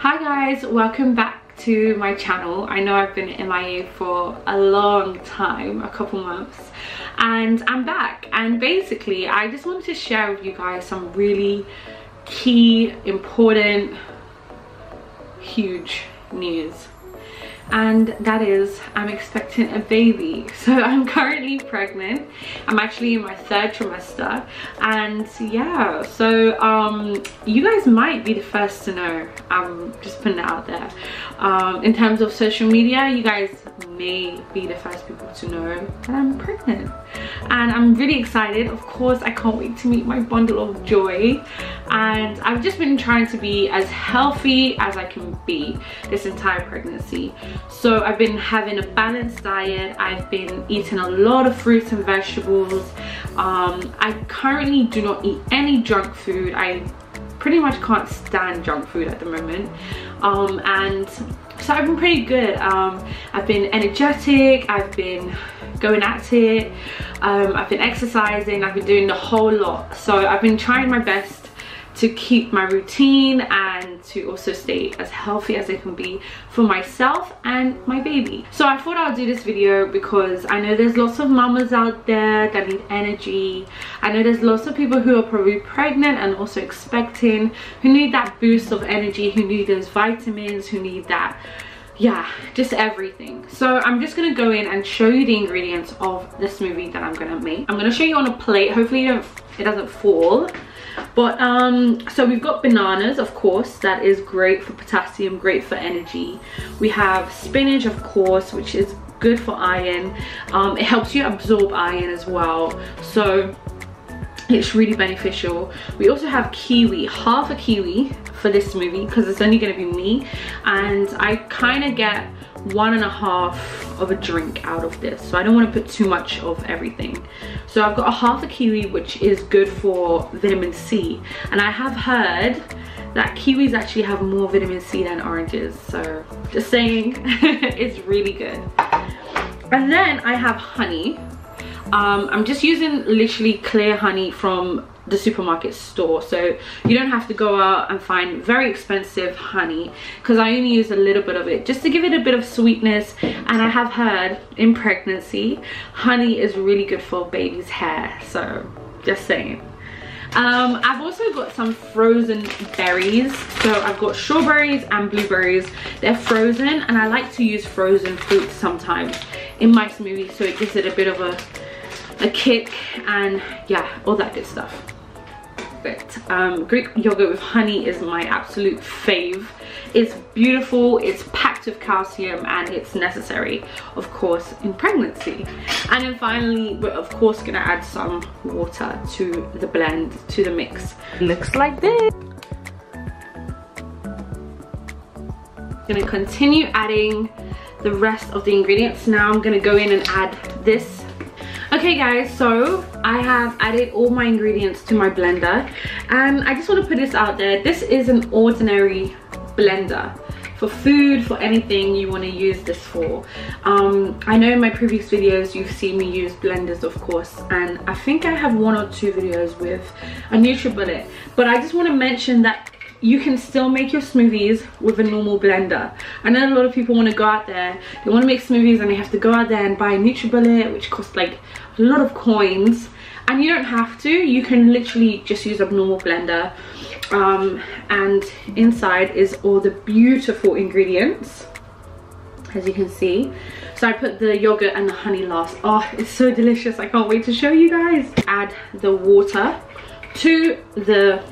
Hi guys, welcome back to my channel. I know I've been MIA for a long time, a couple months, and I'm back. And basically I just wanted to share with you guys some really key, important, huge news. And that is, I'm expecting a baby. So I'm currently pregnant. I'm actually in my 3rd trimester, and yeah, so you guys might be the first to know. I'm just putting it out there. In terms of social media, you guys may be the first people to know that I'm pregnant, and I'm really excited. Of course, I can't wait to meet my bundle of joy. And I've just been trying to be as healthy as I can be this entire pregnancy. So I've been having a balanced diet. I've been eating a lot of fruits and vegetables. I currently do not eat any junk food. I pretty much can't stand junk food at the moment. And so I've been pretty good. I've been energetic, I've been going at it, I've been exercising, I've been doing the whole lot. So I've been trying my best to keep my routine and to also stay as healthy as I can be for myself and my baby. So I thought I'll do this video because I know there's lots of mamas out there that need energy. I know there's lots of people who are probably pregnant and also expecting, who need that boost of energy, who need those vitamins, who need that, yeah, just everything. So I'm just gonna go in and show you the ingredients of the smoothie that I'm gonna make. I'm gonna show you on a plate. Hopefully it doesn't fall. But so we've got bananas, of course, that is great for potassium, great for energy. We have spinach, of course, which is good for iron. It helps you absorb iron as well, so it's really beneficial. We also have kiwi, half a kiwi for this smoothie because it's only going to be me, and I kind of get 1.5 of a drink out of this, so I don't want to put too much of everything. So I've got a half a kiwi, which is good for vitamin C, and I have heard that kiwis actually have more vitamin C than oranges, so just saying. It's really good. And then I have honey. I'm just using literally clear honey from the supermarket store, so you don't have to go out and find very expensive honey, because I only use a little bit of it just to give it a bit of sweetness. And I have heard in pregnancy honey is really good for baby's hair, so just saying. I've also got some frozen berries, so I've got strawberries and blueberries. They're frozen, and I like to use frozen fruits sometimes in my smoothie, so it gives it a bit of a kick, and yeah, all that good stuff. But Greek yogurt with honey is my absolute fave. It's beautiful, it's packed with calcium, and it's necessary, of course, in pregnancy. And then finally, we're of course gonna add some water to the blend, to the mix. Looks like this. Gonna continue adding the rest of the ingredients. Now I'm gonna go in and add this. Okay guys, so I have added all my ingredients to my blender, and I just want to put this out there. This is an ordinary blender for food, for anything you want to use this for. I know in my previous videos you've seen me use blenders, of course, and I think I have 1 or 2 videos with a NutriBullet, but I just want to mention that you can still make your smoothies with a normal blender. I know a lot of people want to go out there, they want to make smoothies, and they have to go out there and buy a NutriBullet, which costs like a lot of coins, and you don't have to. You can literally just use a normal blender, and inside is all the beautiful ingredients, as you can see. So I put the yogurt and the honey last. Oh, it's so delicious, I can't wait to show you guys. Add the water to the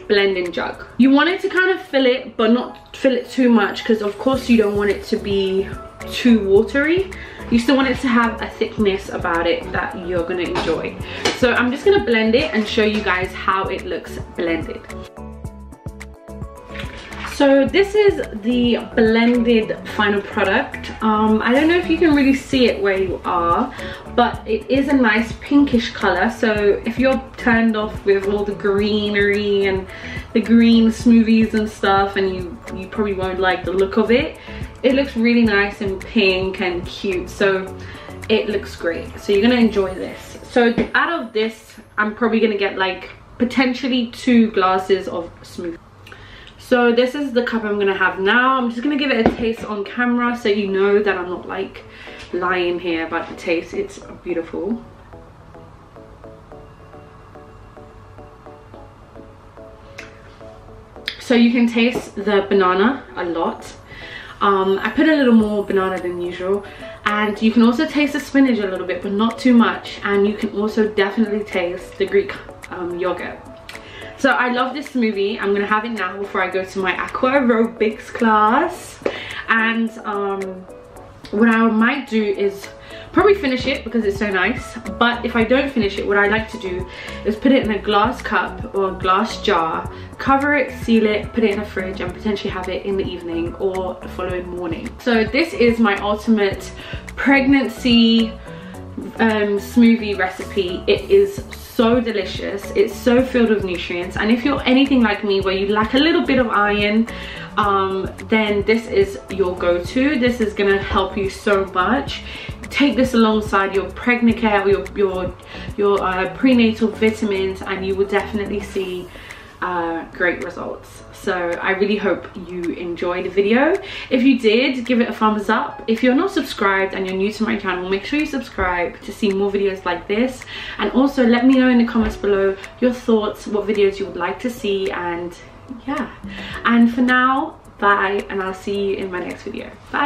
blending jug. You want it to kind of fill it, but not fill it too much, because of course you don't want it to be too watery. You still want it to have a thickness about it that you're gonna enjoy. So I'm just gonna blend it and show you guys how it looks blended. So this is the blended final product. I don't know if you can really see it where you are, but it is a nice pinkish color. So if you're turned off with all the greenery and the green smoothies and stuff, and you probably won't like the look of it, it looks really nice and pink and cute. So it looks great, so you're gonna enjoy this. So out of this, I'm probably gonna get like potentially 2 glasses of smoothie. So this is the cup I'm gonna have now. I'm just gonna give it a taste on camera so you know that I'm not like lying here about the taste. It's beautiful. So you can taste the banana a lot. I put a little more banana than usual, and you can also taste the spinach a little bit, but not too much. And you can also definitely taste the Greek yogurt. So I love this smoothie. I'm gonna have it now before I go to my aqua aerobics class. And what I might do is probably finish it because it's so nice. But if I don't finish it, what I like to do is put it in a glass cup or a glass jar, cover it, seal it, put it in a fridge, and potentially have it in the evening or the following morning. So this is my ultimate pregnancy smoothie recipe. It is so delicious. It's so filled with nutrients, and if you're anything like me where you lack a little bit of iron, then this is your go-to. This is gonna help you so much. Take this alongside your pregnant care or your prenatal vitamins, and you will definitely see great results. So I really hope you enjoyed the video. If you did, give it a thumbs up. If you're not subscribed and you're new to my channel, make sure you subscribe to see more videos like this. And also let me know in the comments below your thoughts, what videos you would like to see. And yeah, and for now, bye, and I'll see you in my next video. Bye.